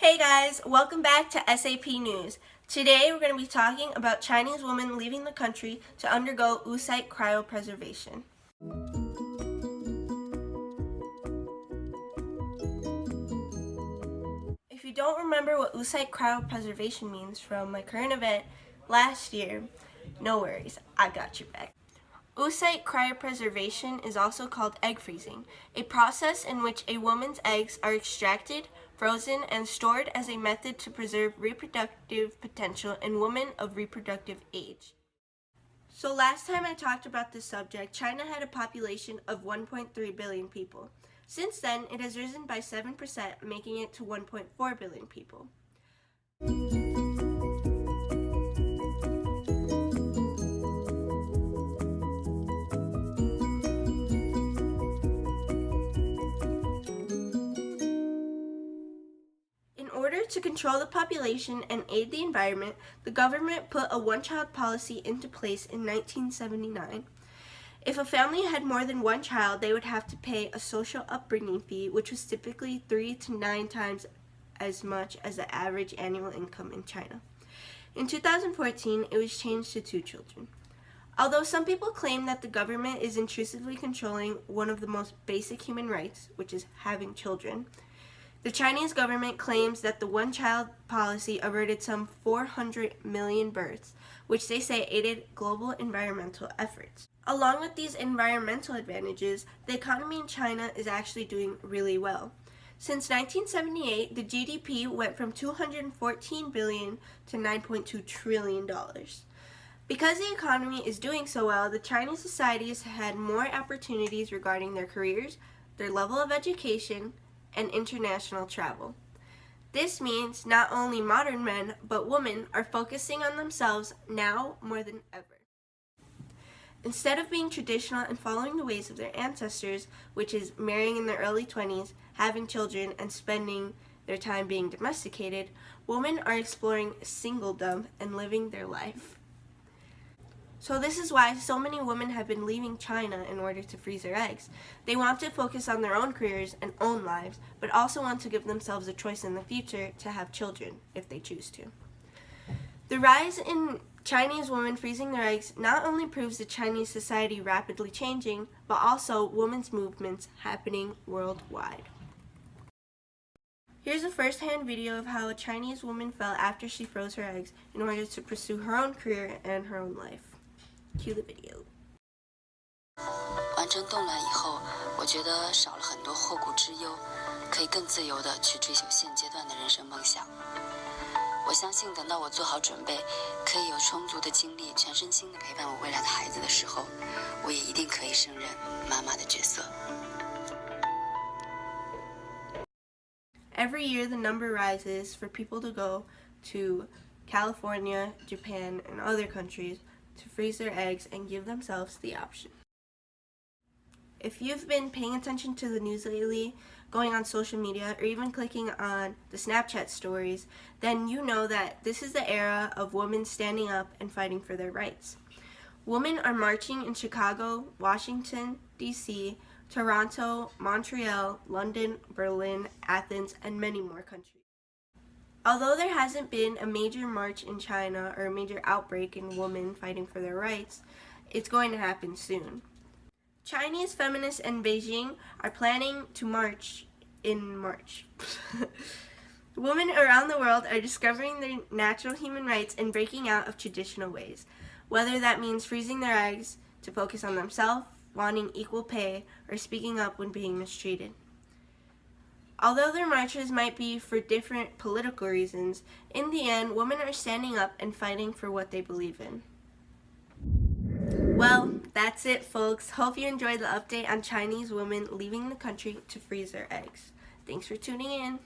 Hey guys, welcome back to SAP News. Today we're going to be talking about Chinese women leaving the country to undergo oocyte cryopreservation. If you don't remember what oocyte cryopreservation means from my current event last year, no worries, I got your back. Oocyte cryopreservation is also called egg freezing, a process in which a woman's eggs are extracted, frozen, and stored as a method to preserve reproductive potential in women of reproductive age. So last time I talked about this subject, China had a population of 1.3 billion people. Since then, it has risen by 7%, making it to 1.4 billion people. In order to control the population and aid the environment, the government put a one-child policy into place in 1979. If a family had more than one child, they would have to pay a social upbringing fee, which was typically 3 to 9 times as much as the average annual income in China. In 2014, it was changed to 2 children. Although some people claim that the government is intrusively controlling one of the most basic human rights, which is having children, the Chinese government claims that the one-child policy averted some 400 million births, which they say aided global environmental efforts. Along with these environmental advantages, the economy in China is actually doing really well. Since 1978, the GDP went from $214 billion to $9.2 trillion. Because the economy is doing so well, the Chinese society has had more opportunities regarding their careers, their level of education, and international travel. This means not only modern men, but women are focusing on themselves now more than ever. Instead of being traditional and following the ways of their ancestors, which is marrying in their early 20s, having children, and spending their time being domesticated, women are exploring singledom and living their life. So this is why so many women have been leaving China in order to freeze their eggs. They want to focus on their own careers and own lives, but also want to give themselves a choice in the future to have children if they choose to. The rise in Chinese women freezing their eggs not only proves the Chinese society rapidly changing, but also women's movements happening worldwide. Here's a first-hand video of how a Chinese woman felt after she froze her eggs in order to pursue her own career and her own life. Cue the video. 完成冻卵以后，我觉得少了很多后顾之忧，可以更自由地去追求现阶段的人生梦想。我相信，等到我做好准备，可以有充足的精力，全身心地陪伴我未来的孩子的时候，我也一定可以胜任妈妈的角色。Every year, the number rises for people to go to California, Japan, and other countries to freeze their eggs and give themselves the option. If you've been paying attention to the news lately, going on social media, or even clicking on the Snapchat stories, then you know that this is the era of women standing up and fighting for their rights. Women are marching in Chicago, Washington, D.C., Toronto, Montreal, London, Berlin, Athens, and many more countries. Although there hasn't been a major march in China or a major outbreak in women fighting for their rights, it's going to happen soon. Chinese feminists in Beijing are planning to march in March. Women around the world are discovering their natural human rights and breaking out of traditional ways, whether that means freezing their eggs to focus on themselves, wanting equal pay, or speaking up when being mistreated. Although their marches might be for different political reasons, in the end, women are standing up and fighting for what they believe in. Well, that's it, folks. Hope you enjoyed the update on Chinese women leaving the country to freeze their eggs. Thanks for tuning in.